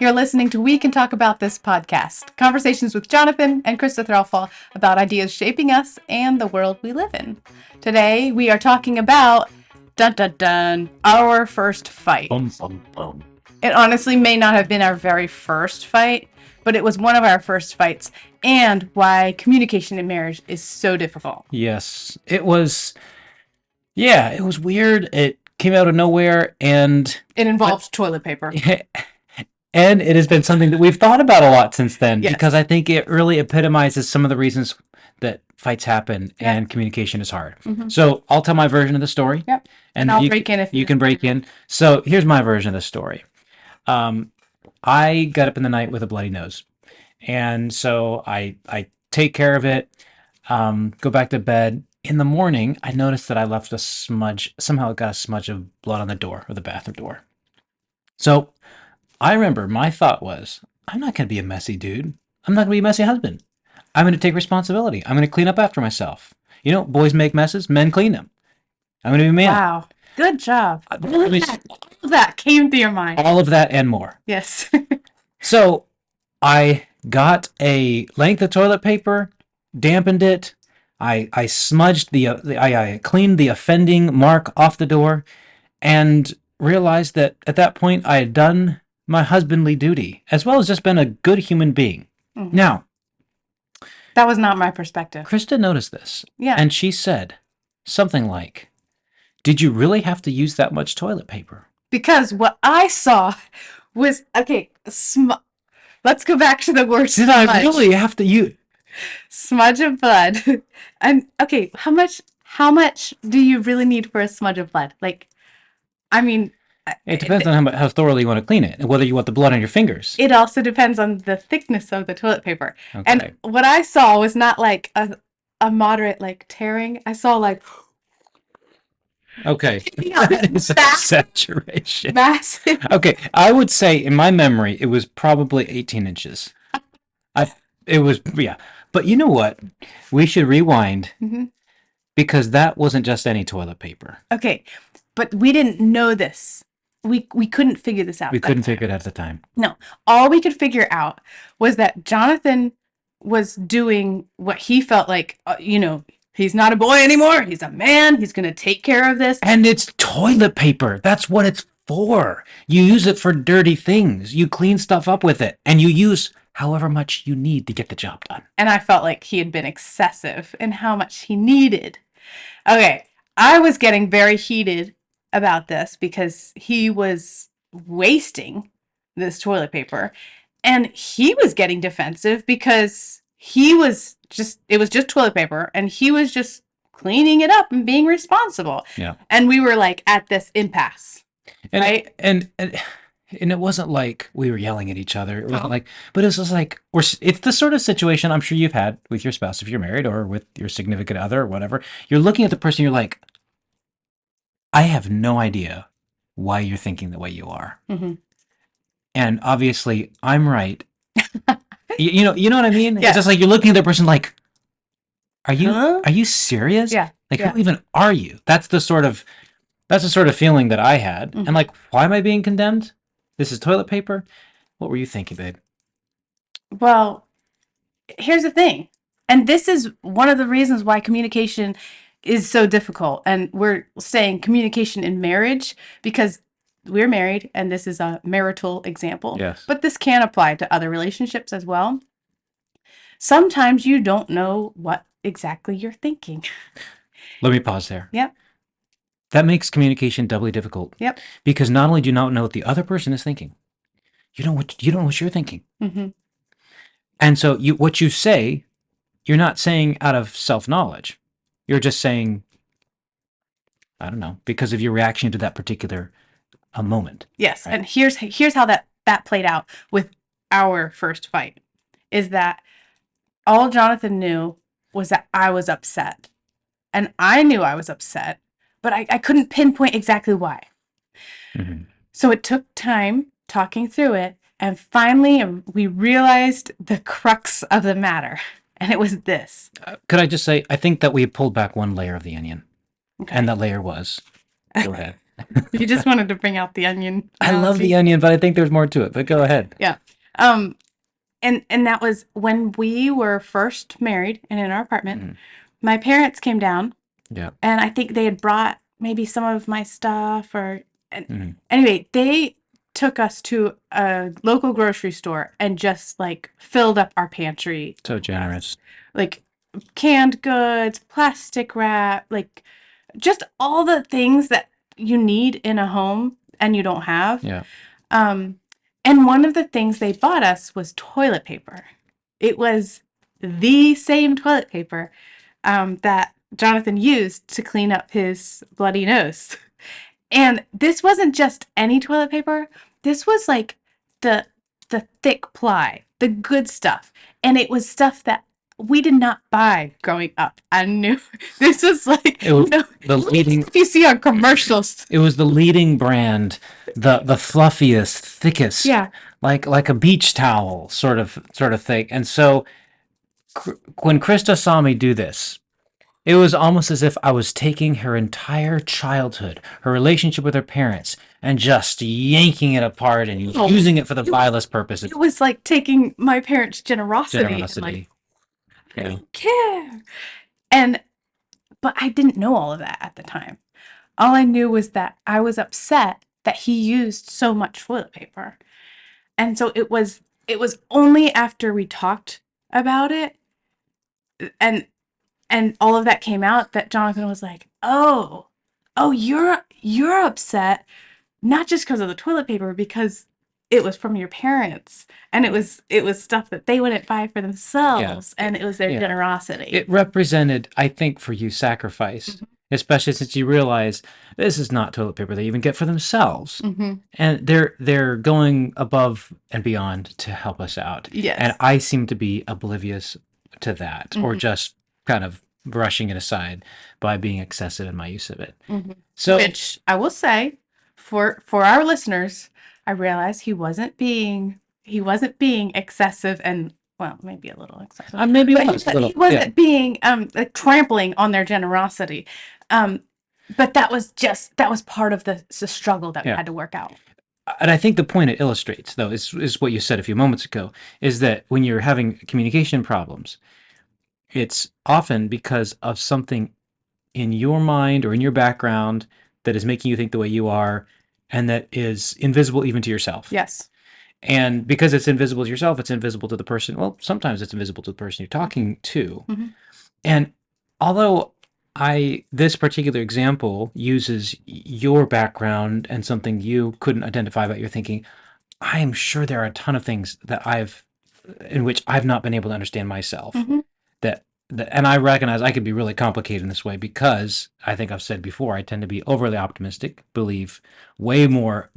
You're listening to We Can Talk About This podcast, conversations with Jonathan and Christa Threlfall about ideas shaping us and the world we live in. Today, we are talking about, dun dun dun, our first fight. It honestly may not have been our very first fight, but it was one of our first fights, and why communication in marriage is so difficult. Yes, it was. Yeah, it was weird. It came out of nowhere, and It involved toilet paper. and it has been something that we've thought about a lot since then, Yes. because I think it really epitomizes some of the reasons that fights happen Yeah. and communication is hard. Mhm. So I'll tell my version of the story. Yep. And I'll break in if you can break in. So here's my version of the story. I got up in the night with a bloody nose, and so I take care of it, go back to bed. In the morning, I noticed that I left a smudge. Somehow, it got a smudge of blood on the door, or the bathroom door. So I remember my thought was, I'm not going to be a messy dude. I'm not going to be a messy husband. I'm going to take responsibility. I'm going to clean up after myself. You know, boys make messes, men clean them. I'm going to be a man. Wow. Good job. I mean, All of that came to your mind. all of that and more. Yes. So I got a length of toilet paper, dampened it. I smudged I cleaned the offending mark off the door, and realized that at that point I had done my husbandly duty, as well as just been a good human being. Mhm. Now, That was not my perspective. Krista noticed this, Yeah. and she said something like, "Did you really have to use that much toilet paper?" Because what I saw was, okay, let's go back to the word Did smudge. I really have to use? Smudge of blood. And okay, how much do you really need for a smudge of blood? Like, I mean, It depends on how thoroughly you want to clean it, and whether you want the blood on your fingers. it also depends on the thickness of the toilet paper. Okay. And what I saw was not like a moderate like tearing. I saw like Okay. Yeah, That is an massive- exaggeration. massive. Okay, I would say in my memory it was probably 18 inches. It was, yeah. But you know what? We should rewind, Mhm. because that wasn't just any toilet paper. Okay, but we didn't know this. We couldn't figure this out. We couldn't figure it out at the time. No, all we could figure out was that Jonathan was doing what he felt like, he's not a boy anymore. He's a man. He's going to take care of this. And it's toilet paper. That's what it's for. You use it for dirty things. You clean stuff up with it, and you use however much you need to get the job done. And I felt like he had been excessive in how much he needed. Okay, I was getting very heated about this because he was wasting this toilet paper, and he was getting defensive because it was just toilet paper, and he was just cleaning it up and being responsible. Yeah. And we were like at this impasse. And, Right? and it wasn't like we were yelling at each other. It wasn't like, but it was just like, it's the sort of situation I'm sure you've had with your spouse if you're married, or with your significant other or whatever. You're looking at the person, you're like, I have no idea why you're thinking the way you are. Mm-hmm. And obviously I'm right. you know what I mean? Yeah. It's just like you're looking at the person like, are Huh? you serious? Yeah. Like, Yeah. who even are you? That's the sort of feeling that I had. Mhm. And like, why am I being condemned? This is toilet paper. What were you thinking, babe? Well, here's the thing. And this is one of the reasons why communication is so difficult. And we're saying communication in marriage because we're married and this is a marital example. Yes. But this can apply to other relationships as well. Sometimes you don't know what exactly you're thinking. Let me pause there. Yep. That makes communication doubly difficult. Yep. Because not only do you not know what the other person is thinking, you don't know what you're thinking. Mm-hmm. And so what you say, you're not saying out of self-knowledge. You're just saying, I don't know, because of your reaction to that particular moment. Yes, Right. and here's how that played out with our first fight, is that all Jonathan knew was that I was upset, and I knew I was upset, but I couldn't pinpoint exactly why. Mm-hmm. So it took time talking through it, and finally we realized the crux of the matter, and it was this. Could I just say, I think that we pulled back one layer of the onion, Okay. and that layer was, go ahead. You just wanted to bring out the onion I love the analogy. onion, but I think there's more to it. But go ahead. Yeah. Um, and that was when we were first married and in our apartment. Mhm. My parents came down, Yeah. and I think they had brought maybe some of my stuff, or and Mhm. anyway, they took us to a local grocery store and just like filled up our pantry So with generous. like canned goods, plastic wrap, like just all the things that you need in a home and you don't have. Yeah. Um, and one of the things they bought us was toilet paper. It was the same toilet paper that Jonathan used to clean up his bloody nose. And this wasn't just any toilet paper. This was like the the thick ply, the good stuff. And it was stuff that we did not buy growing up. I knew this was like, It was the leading. if you see on commercials. It was the leading brand, the fluffiest, thickest, Yeah. like a beach towel sort of thing. And so when Krista saw me do this, it was almost as if I was taking her entire childhood, her relationship with her parents, and just yanking it apart and Oh, using it for the vilest purposes. it was like taking my parents' generosity and like, Generosity. I Yeah. don't care. And but I didn't know all of that at the time. All I knew was that I was upset that he used so much toilet paper. And so it was only after we talked about it and and all of that came out that Jonathan was like, "Oh, oh, you're upset not just because of the toilet paper, because it was from your parents and it was stuff that they wouldn't buy for Yeah. themselves and it was their Yeah. generosity." It represented, I think, for you, sacrifice, Mhm. especially since you realize this is not toilet paper they even get for themselves. Mhm. And they're going above and beyond to help us out. And Yes. I seem to be oblivious to that, or Mhm. just kind of brushing it aside by being excessive in my use of it. Mhm. So Which I will say, for our listeners, I realized he wasn't being excessive and, well, maybe a little excessive, I maybe but was a he little, yeah, wasn't being like trampling on their generosity. Um, but that was part of the struggle that we yeah. had to work out. And I think the point it illustrates, though, is what you said a few moments ago, is that when you're having communication problems, it's often because of something in your mind or in your background that is making you think the way you are, and that is invisible even to yourself. Yes. And because it's invisible to yourself, it's invisible to the person. Well, sometimes it's invisible to the person you're talking to. Hmm. And although this particular example uses your background and something you couldn't identify about your thinking, I am sure there are a ton of things in which I've not been able to understand myself. Hmm. That, and I recognize I could be really complicated in this way because I think I've said before, I tend to be overly optimistic, believe way more,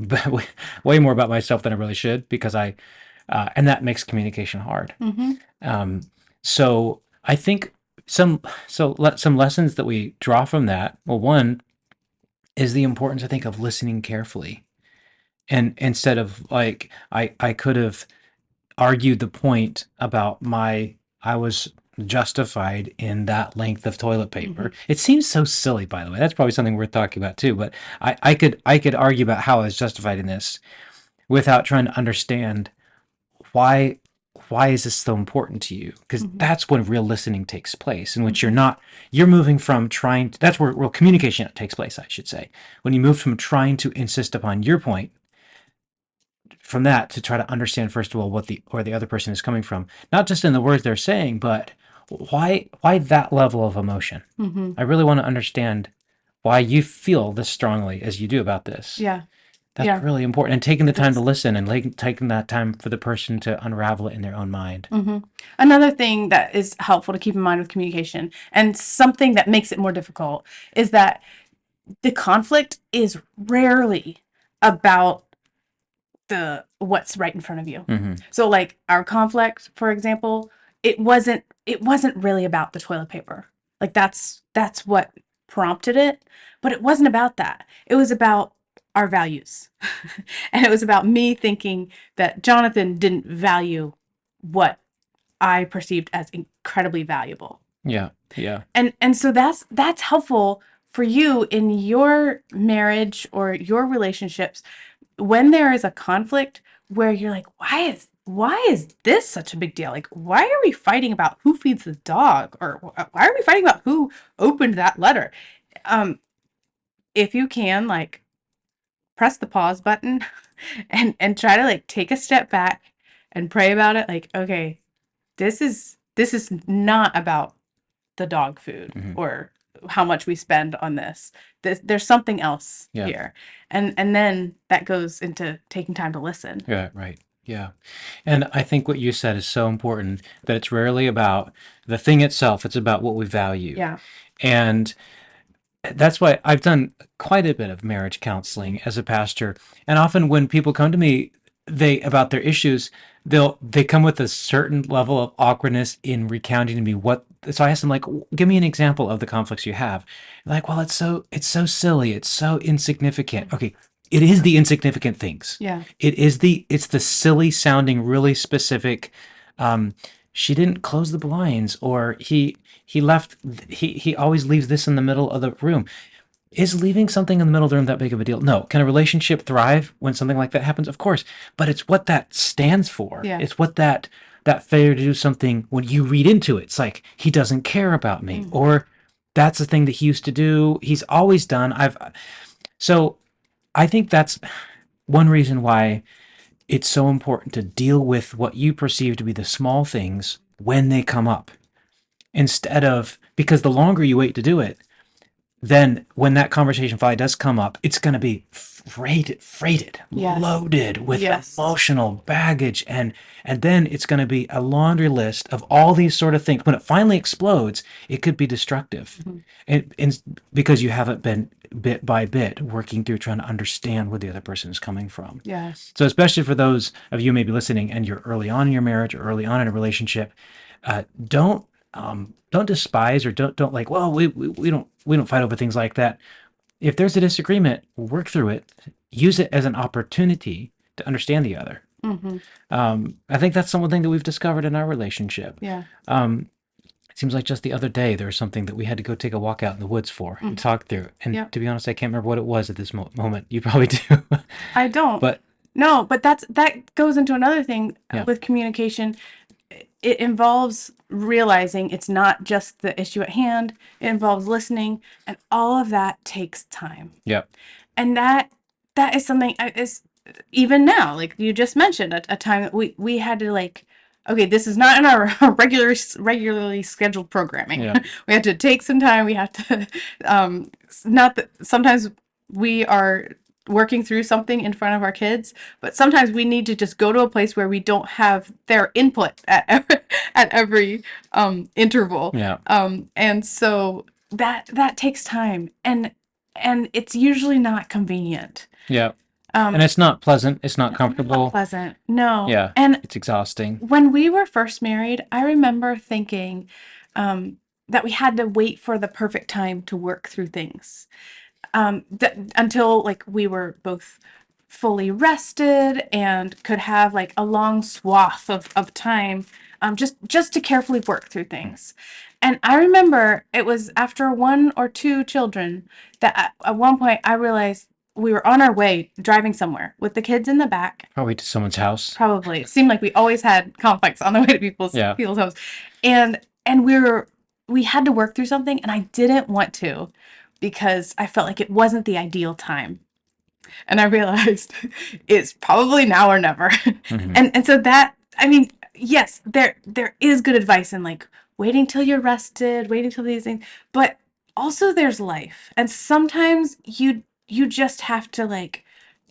way more about myself than I really should because and that makes communication hard. Hmm. Um, so I think some lessons that we draw from that. Well, one is the importance, I think, of listening carefully, and instead of like I could have argued the point about I was justified in that length of toilet Hmm. paper. It seems so silly, by the way. That's probably something worth talking about too. But I could argue about how I was justified in this without trying to understand why why is this so important to you? Because Hmm. that's when real listening takes place, in which Hmm. you're moving from trying to, that's where real communication takes place, I should say. When you move from trying to insist upon your point, from that to try to understand first of all where the other person is coming from, not just in the words they're saying, but why that level of emotion. Hmm. I really want to understand why you feel this strongly as you do about this. Yeah. That's Yeah. really important. And taking the It time to is. listen and taking that time for the person to unravel it in their own mind. Hmm. Another thing that is helpful to keep in mind with communication, and something that makes it more difficult, is that the conflict is rarely about the what's right in front of you. Hmm. So like our conflict, for example, it wasn't really about the toilet paper. Like that's what prompted it, but it wasn't about that. It was about our values. And it was about me thinking that Jonathan didn't value what I perceived as incredibly valuable. Yeah. Yeah. And so that's helpful for you in your marriage or your relationships, when there is a conflict where you're like, why is this such a big deal? Like, why are we fighting about who feeds the dog, or why are we fighting about who opened that letter? Um, if you can, like, press the pause button and try to like take a step back and pray about it. Like, okay, this is not about the dog food Mhm. or how much we spend on this. There's something else Yeah. here. And then that goes into taking time to listen. Yeah, right. Yeah. And I think what you said is so important, that it's rarely about the thing itself, it's about what we value. Yeah. And that's why I've done quite a bit of marriage counseling as a pastor. And often when people come to me, they about their issues, they come with a certain level of awkwardness in recounting to me what. So I ask them, like, give me an example of the conflicts you have. Like, well, it's so silly, it's so insignificant. Okay, it is the insignificant things. Yeah. It's the silly sounding, really specific. Um, she didn't close the blinds, or he left. He always leaves this in the middle of the room. Is leaving something in the middle of the room that big of a deal? No. Can a relationship thrive when something like that happens? Of course. But it's what that stands for. Yeah. It's what that failure to do something, when you read into it, it's like, he doesn't care about me, or that's the thing that he used to do. He's always done. So I think that's one reason why it's so important to deal with what you perceive to be the small things when they come up, instead of, because the longer you wait to do it, then when that conversation finally does come up, it's going to be freighted, Yes. loaded with Yes. emotional baggage, and then it's going to be a laundry list of all these sort of things. When it finally explodes, it could be destructive, and because you haven't been bit by bit working through trying to understand where the other person is coming from. Yes. So especially for those of you maybe listening and you're early on in your marriage or early on in a relationship, don't despise, or don't like, well, we don't fight over things like that. If there's a disagreement, work through it. Use it as an opportunity to understand the other. I think that's one thing that we've discovered in our relationship. Yeah. It seems like just the other day there was something that we had to go take a walk out in the woods for and talk through. And Yep. to be honest, I can't remember what it was at this moment. You probably do. I don't. But No, but that goes into another thing Yeah. with communication. It involves realizing it's not just the issue at hand. It involves listening, and all of that takes time. yeah, And that is something is even now, like you just mentioned, a time that we had to, like, okay, this is not in our regularly scheduled programming. Yeah. We had to take some time. We have to not that sometimes we are working through something in front of our kids, but sometimes we need to just go to a place where we don't have their input at every interval. Yeah. And so that takes time, and it's usually not convenient. yeah. And it's not pleasant. It's not comfortable. Not pleasant. No. Yeah. And It's exhausting. when we were first married, I remember thinking that we had to wait for the perfect time to work through things, until like we were both fully rested and could have like a long swath of time, just to carefully work through things. And I remember it was after one or two children that at one point I realized we were on our way driving somewhere with the kids in the back. Probably to someone's house. Probably. It seemed like we always had conflicts on the way to people's Yeah. homes. And we had to work through something, and I didn't want to because I felt like it wasn't the ideal time. And I realized it's probably now or never. Mhm. And so that, I mean, yes, there is good advice in like waiting till you're rested, waiting till these things, but also there's life. And sometimes you just have to like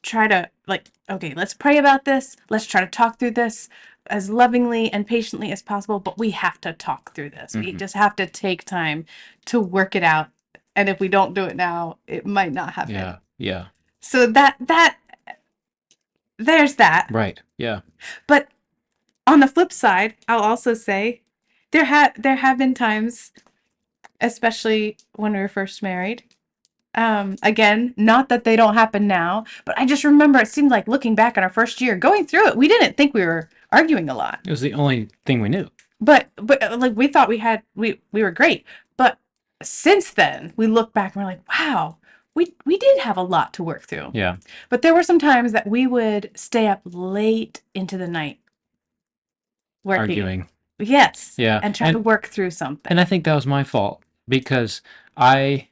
try to, like, okay, let's pray about this. Let's try to talk through this as lovingly and patiently as possible, but we have to talk through this. We just have to take time to work it out. And if we don't do it now, it might not happen. Yeah. Yeah. So there's that. Right. Yeah. But on the flip side, I'll also say there have been times, especially when we were first married. Again, not that they don't happen now, but I just remember it seemed like looking back on our first year, going through it, we didn't think we were arguing a lot. It was the only thing we knew. But like we thought we were great. But since then, we look back and we're like, wow, we did have a lot to work through. Yeah. But there were some times that we would stay up late into the night working. Arguing. Yes. Yeah. And try to work through something. And I think that was my fault because I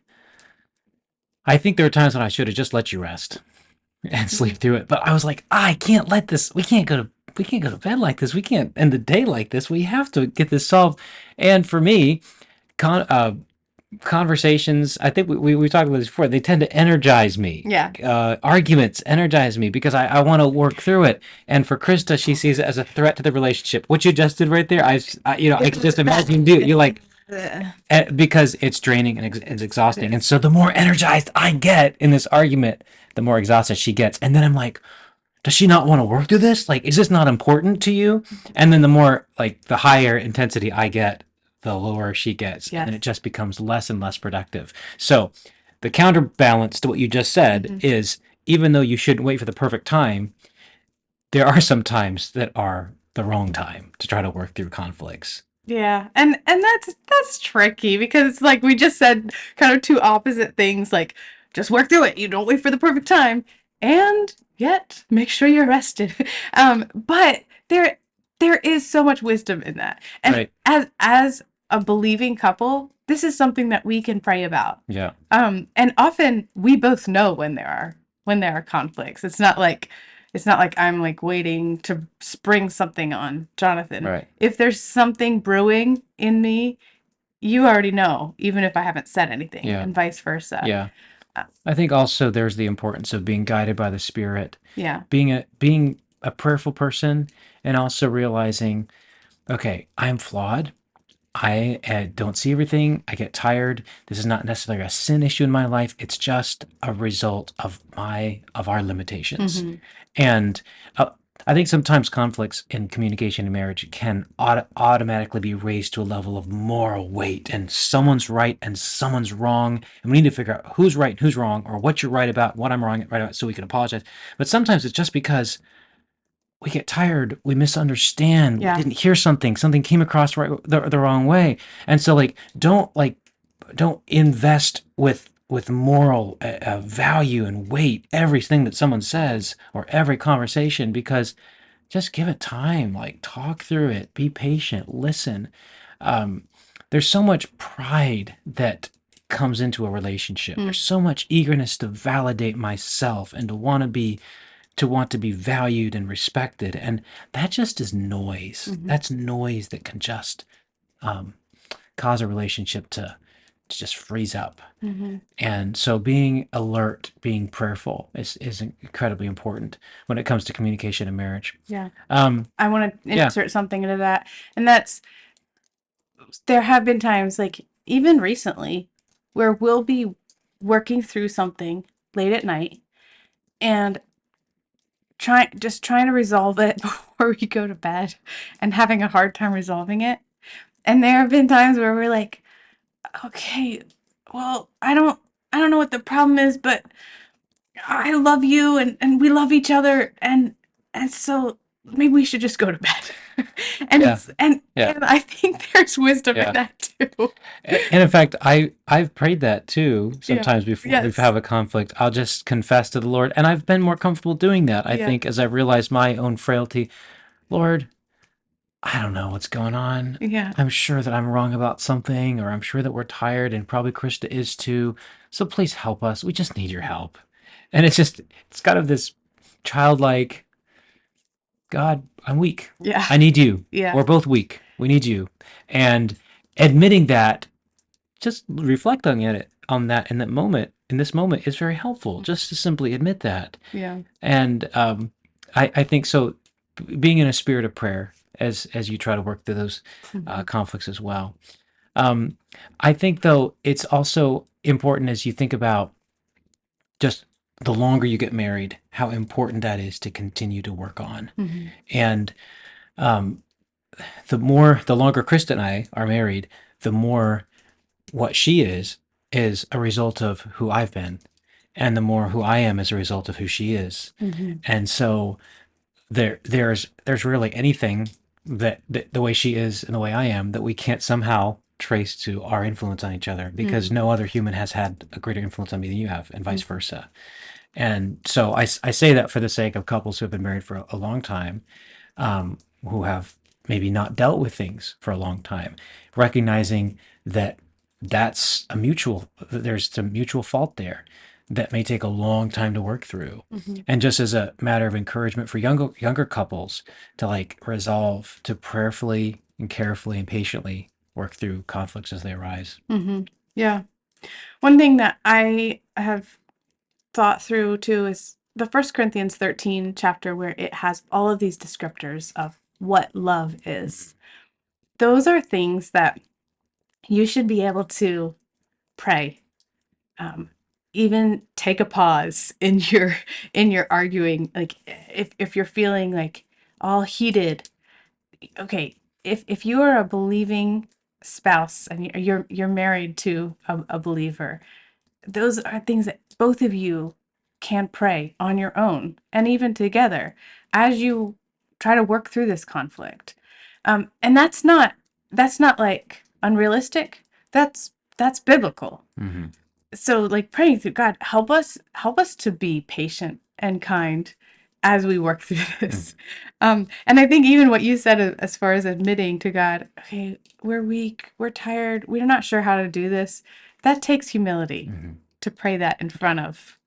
think there were times when I should have just let you rest and sleep through it. But I was like, I can't let this. We can't go to bed like this. We can't end the day like this. We have to get this solved. And for me, con- uh, conversations, I think we talked about this before, they tend to energize me. Yeah. Arguments energize me because I want to work through it. And for Krista, she sees it as a threat to the relationship. What you just did right there, I can just imagine you do it. You're like, because it's draining and it's exhausting. And so the more energized I get in this argument, the more exhausted she gets. And then I'm like, does she not want to work through this? Like, is this not important to you? And then the more, like, the higher intensity I get, the lower she gets. Yes. And it just becomes less and less productive. So the counterbalance to what you just said is, even though you shouldn't wait for the perfect time, there are some times that are the wrong time to try to work through conflicts. Yeah, and that's tricky because it's like we just said kind of two opposite things, like just work through it. You don't wait for the perfect time, and yet make sure you're rested. But there is so much wisdom in that. And Right. as a believing couple, this is something that we can pray about. Yeah. And often we both know when there are conflicts. It's not like I'm like waiting to spring something on Jonathan. Right. If there's something brewing in me, you already know, even if I haven't said anything, Yeah. and vice versa. Yeah. I think also there's the importance of being guided by the Spirit, Yeah. being a prayerful person, and also realizing, okay, I'm flawed. I don't see everything. I get tired. This is not necessarily a sin issue in my life. It's just a result of our limitations. And I think sometimes conflicts in communication and marriage can automatically be raised to a level of moral weight, and someone's right and someone's wrong, and we need to figure out who's right and who's wrong, or what you're right about, what I'm right about, so we can apologize. But sometimes it's just because we get tired, we misunderstand, Yeah. we didn't hear something, something came across the wrong way, and so don't invest with moral value and weight everything that someone says or every conversation, because just give it time, like talk through it, be patient, listen. There's so much pride that comes into a relationship. There's so much eagerness to validate myself and to want to be valued and respected, and that just is noise. That's noise that can just cause a relationship to just freeze up. And so being alert, being prayerful is incredibly important when it comes to communication in marriage. Yeah. Um, I want to insert something into that. And that's, there have been times, like even recently, where we'll be working through something late at night and trying to resolve it before we go to bed and having a hard time resolving it. And there have been times where we're like, okay, well, I don't know what the problem is, but I love you and we love each other, and so maybe we should just go to bed. And Yeah. and Yeah. and I think there's wisdom Yeah. in that too. and in fact, I've prayed that too sometimes before we Yes. have a conflict. I'll just confess to the Lord, and I've been more comfortable doing that. I Yeah. think as I've realized my own frailty, Lord, I don't know what's going on. Yeah. I'm sure that I'm wrong about something, or I'm sure that we're tired, and probably Krista is too. So please help us. We just need your help. And it's kind of this childlike, God, I'm weak. Yeah. I need you. Yeah. We're both weak. We need you. And admitting that, just reflect on it, in this moment is very helpful. Just to simply admit that. Yeah. And I think so. Being in a spirit of prayer as you try to work through those conflicts as well. I think though it's also important as you think about just the longer you get married, how important that is to continue to work on. And the longer Krista and I are married, the more what she is a result of who I've been, and the more who I am as a result of who she is. And so there's really anything that the way she is and the way I am that we can't somehow traced to our influence on each other, because no other human has had a greater influence on me than you have, and vice versa. And so I say that for the sake of couples who have been married for a long time, who have maybe not dealt with things for a long time, recognizing that there's some mutual fault there that may take a long time to work through. And just as a matter of encouragement for younger couples to like resolve to prayerfully and carefully and patiently work through conflicts as they arise. Yeah. One thing that I have thought through too is the 1 Corinthians 13 chapter, where it has all of these descriptors of what love is. Those are things that you should be able to pray. Even take a pause in your arguing. Like if you're feeling like all heated, okay, if you are a believing spouse and you're married to a believer, those are things that both of you can pray on your own and even together as you try to work through this conflict. And that's not like unrealistic. That's biblical. So like praying through, God, help us to be patient and kind as we work through this. And I think even what you said as far as admitting to God, okay, we're weak, we're tired, we're not sure how to do this, that takes humility to pray that in front of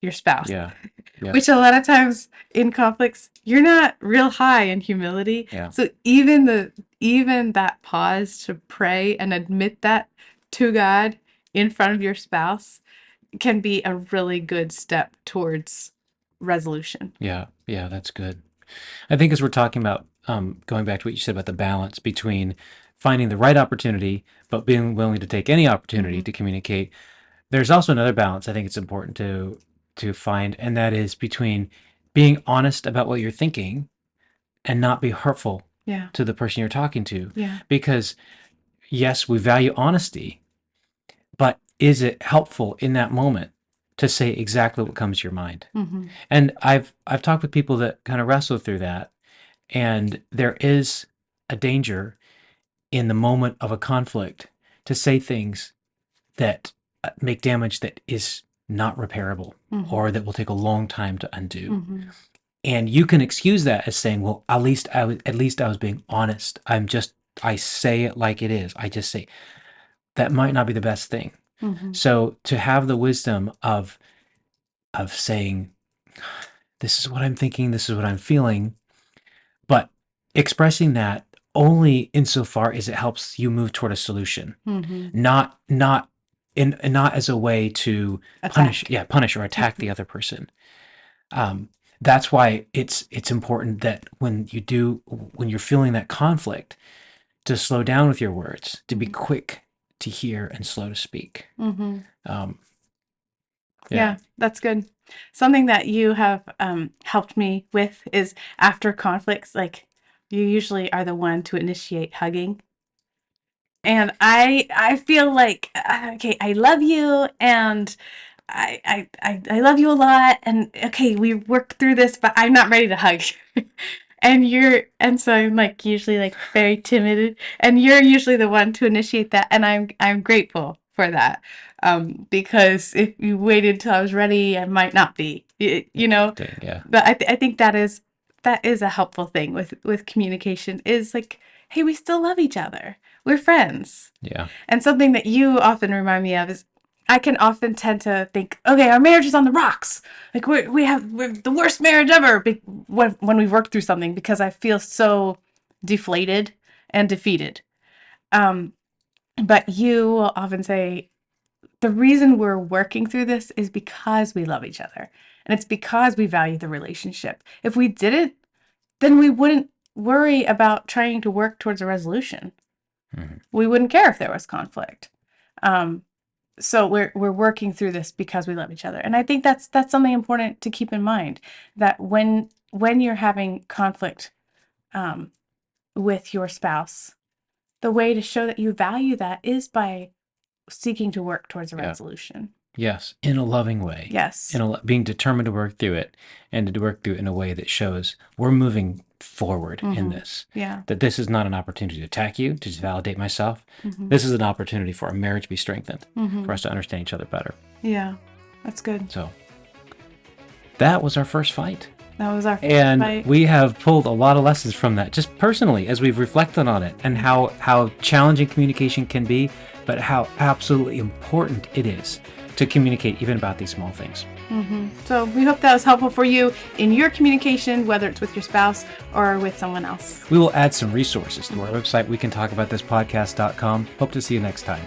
your spouse. Yeah. Which a lot of times in conflicts, you're not real high in humility. Yeah. So even that pause to pray and admit that to God in front of your spouse can be a really good step towards resolution. Yeah, that's good. I think as we're talking about, going back to what you said about the balance between finding the right opportunity, but being willing to take any opportunity to communicate, there's also another balance I think it's important to find, and that is between being honest about what you're thinking and not be hurtful Yeah. to the person you're talking to. Yeah. Because yes, we value honesty, but is it helpful in that moment to say exactly what comes to your mind? And I've talked with people that kind of wrestle through that, and there is a danger in the moment of a conflict to say things that make damage that is not repairable or that will take a long time to undo. And you can excuse that as saying, well, at least I was being honest. I say it like it is. I just say that might not be the best thing. So to have the wisdom of saying, this is what I'm thinking, this is what I'm feeling, but expressing that only insofar as it helps you move toward a solution, not and not as a way to punish or attack the other person. That's why it's important that when you're feeling that conflict, to slow down with your words, to be quick to hear and slow to speak. Yeah, that's good. Something that you have helped me with is after conflicts, like you usually are the one to initiate hugging. And I feel like, okay, I love you, and I love you a lot, and okay, we worked through this, but I'm not ready to hug. And so I'm like usually like very timid, and you're usually the one to initiate that, and I'm grateful for that. Because if you waited till I was ready, I might not be, Yeah. But I think that is a helpful thing with communication, is like, hey, we still love each other. We're friends. Yeah. And something that you often remind me of is I can often tend to think, okay, our marriage is on the rocks. Like we're the worst marriage ever when we've worked through something, because I feel so deflated and defeated. But you will often say, the reason we're working through this is because we love each other. And it's because we value the relationship. If we didn't, then we wouldn't worry about trying to work towards a resolution. We wouldn't care if there was conflict. So we're working through this because we love each other. And I think that's something important to keep in mind, that when you're having conflict with your spouse, the way to show that you value that is by seeking to work towards a resolution. Yes, in a loving way. Yes. Being determined to work through it, and to work through it in a way that shows we're moving forward in this. Yeah. That this is not an opportunity to attack you, to just validate myself. This is an opportunity for our marriage to be strengthened, for us to understand each other better. Yeah, that's good. So that was our first fight. That was our first And fight. we have pulled a lot of lessons from that, just personally, as we've reflected on it, and how challenging communication can be, but how absolutely important it is to communicate even about these small things. So we hope that was helpful for you in your communication, whether it's with your spouse or with someone else. We will add some resources to our website, wecantalkaboutthispodcast.com. Hope to see you next time.